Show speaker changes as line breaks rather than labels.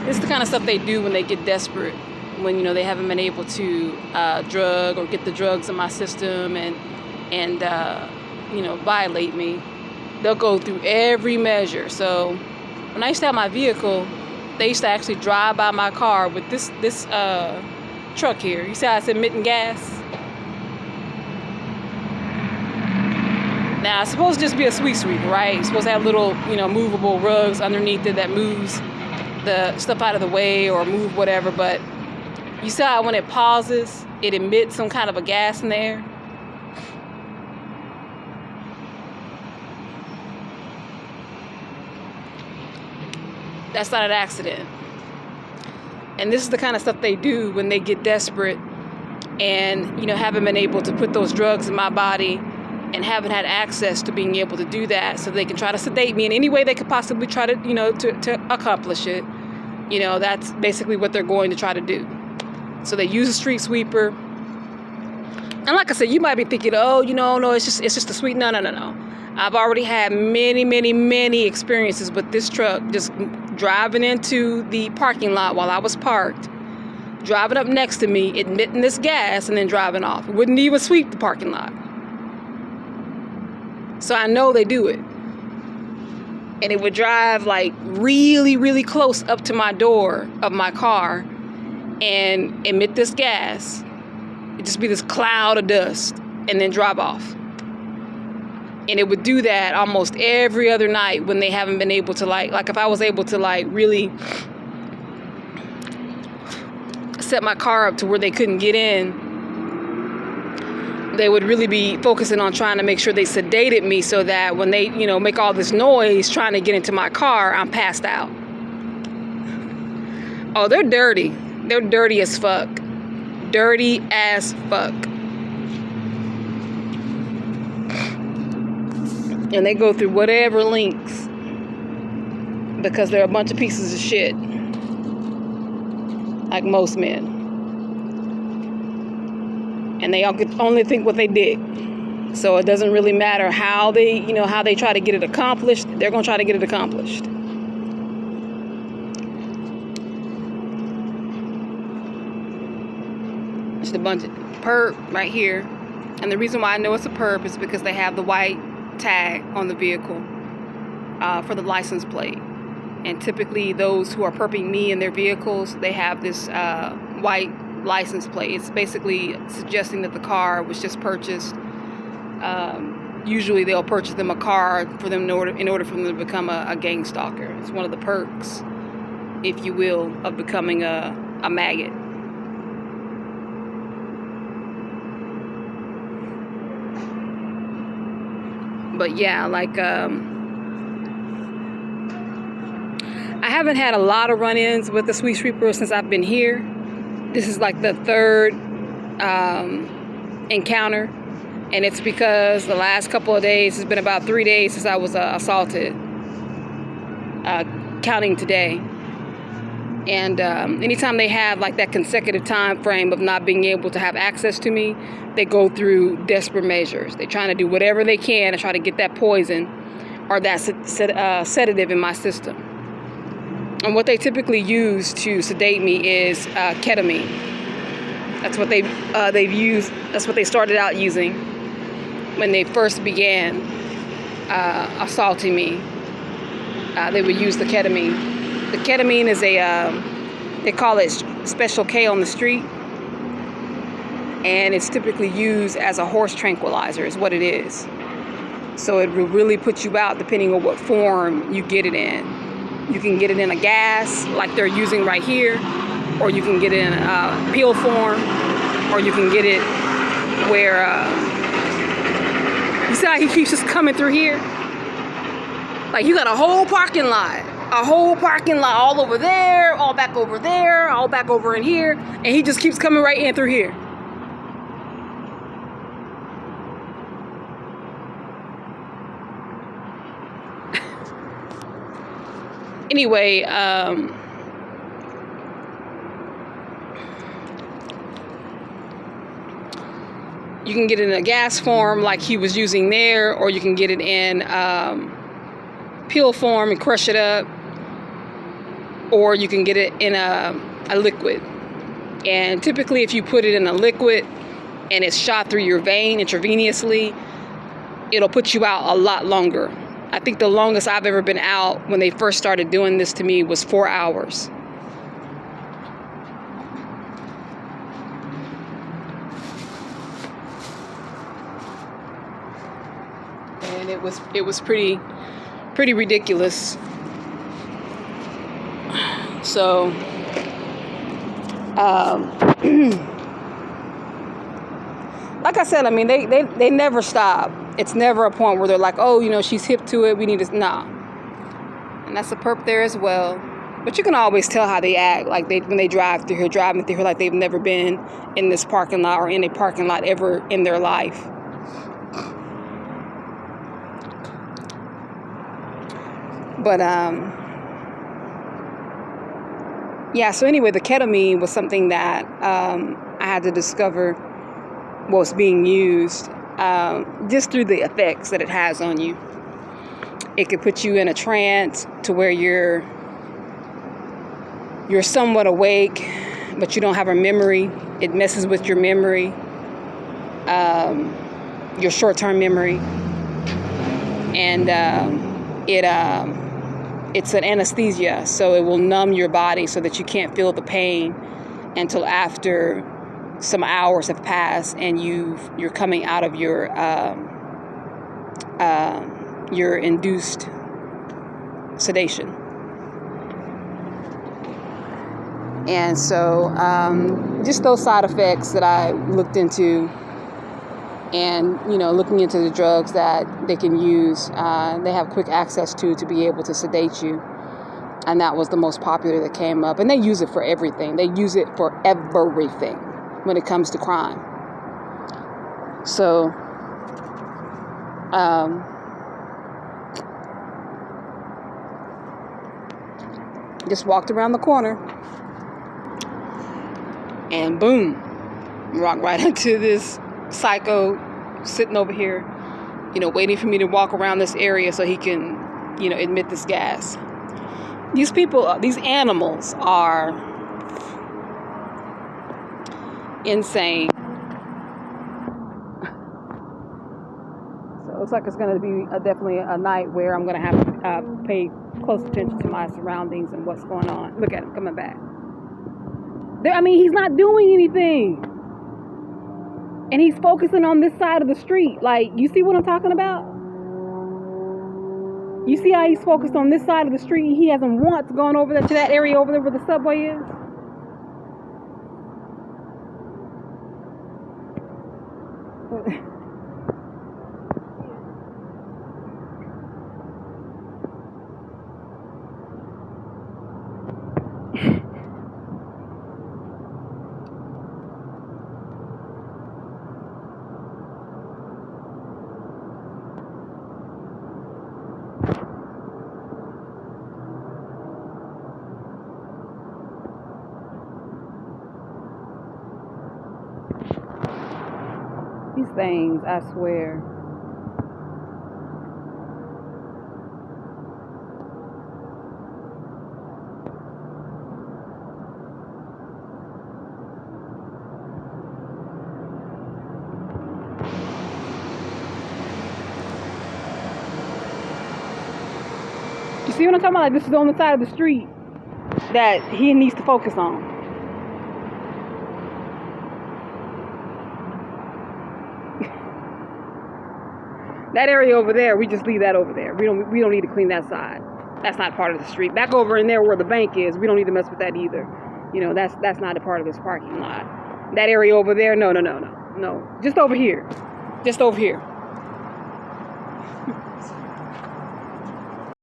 This is the kind of stuff they do when they get desperate, when, you know, they haven't been able to drug or get the drugs in my system and you know, violate me. They'll go through every measure. So when I used to have my vehicle, they used to actually drive by my car with this truck here. You see how it's emitting gas? Now, it's supposed to just be a sweet sweeper, right? It's supposed to have little, you know, movable rugs underneath it that moves the stuff out of the way or move whatever. But you see how when it pauses, it emits some kind of a gas in the air? That's not an accident. And this is the kind of stuff they do when they get desperate and, you know, haven't been able to put those drugs in my body and haven't had access to being able to do that, so they can try to sedate me in any way they could possibly try to, you know, to accomplish it. You know, that's basically what they're going to try to do. So they use a street sweeper. And like I said, you might be thinking, oh, you know, no, it's just a sweet. No. I've already had many experiences with this truck just driving into the parking lot while I was parked, driving up next to me, emitting this gas, and then driving off. It wouldn't even sweep the parking lot. So I know they do it. And it would drive like really close up to my door of my car and emit this gas. It'd just be this cloud of dust and then drive off. And it would do that almost every other night when they haven't been able to like if I was able to like really set my car up to where they couldn't get in, they would really be focusing on trying to make sure they sedated me so that when they, you know, make all this noise trying to get into my car, I'm passed out. Oh, they're dirty. They're dirty as fuck. Dirty as fuck. And they go through whatever lengths because they're a bunch of pieces of shit. Like most men. And they all could only think what they did. So it doesn't really matter how they, you know, how they try to get it accomplished. They're going to try to get it accomplished. Just a bunch of perp right here. And the reason why I know it's a perp is because they have the white tag on the vehicle for the license plate. And typically those who are perping me in their vehicles, they have this white license plate. It's basically suggesting that the car was just purchased. Usually they'll purchase them a car for them in order for them to become a gang stalker. It's one of the perks, if you will, of becoming a maggot. But yeah, like I haven't had a lot of run-ins with the sweet sweeper since I've been here. This is like the third encounter, and it's because the last couple of days, it's been about 3 days since I was assaulted, counting today. And anytime they have like that consecutive time frame of not being able to have access to me, they go through desperate measures. They're trying to do whatever they can to try to get that poison or that sedative in my system. And what they typically use to sedate me is ketamine. That's what they've used. That's what they started out using when they first began assaulting me. They would use the ketamine. The ketamine is they call it Special K on the street, and it's typically used as a horse tranquilizer is what it is. So it will really put you out depending on what form you get it in. You can get it in a gas like they're using right here, or you can get it in a pill form, or you can get it where, you see how he keeps just coming through here? Like you got a whole parking lot all over there, all back over there, all back over in here, and he just keeps coming right in through here. Anyway, you can get it in a gas form like he was using there, or you can get it in pill form and crush it up. or you can get it in a liquid. And typically if you put it in a liquid and it's shot through your vein intravenously, it'll put you out a lot longer. I think the longest I've ever been out when they first started doing this to me was 4 hours. And it was pretty ridiculous. So like I said, I mean, they never stop. It's never a point where they're like, oh, you know, she's hip to it, we need to, nah. And that's a perp there as well. But you can always tell how they act, like when they driving through here like they've never been in this parking lot or in a parking lot ever in their life. But yeah, so anyway, the ketamine was something that I had to discover was being used just through the effects that it has on you. It could put you in a trance to where you're somewhat awake, but you don't have a memory. It messes with your memory, your short-term memory, and it's an anesthesia, so it will numb your body so that you can't feel the pain until after some hours have passed and you're coming out of your induced sedation. And so just those side effects that I looked into, and looking into the drugs that they can use, they have quick access to be able to sedate you, and that was the most popular that came up. And they use it for everything. They use it for everything when it comes to crime. So just walked around the corner and boom, walked right into this psycho sitting over here, waiting for me to walk around this area so he can, admit this gas. These people, these animals are insane. So it looks like it's going to be definitely a night where I'm going to have to pay close attention to my surroundings and what's going on. Look at him coming back. He's not doing anything. And he's focusing on this side of the street. Like, you see what I'm talking about? You see how he's focused on this side of the street? He hasn't once gone over there to that area over there where the subway is. These things, I swear. You see what I'm talking about? Like, this is on the side of the street that he needs to focus on. That area over there, we just leave that over there. We don't need to clean that side. That's not part of the street. Back over in there where the bank is, we don't need to mess with that either. That's not a part of this parking lot. That area over there, no. Just over here. Just over here.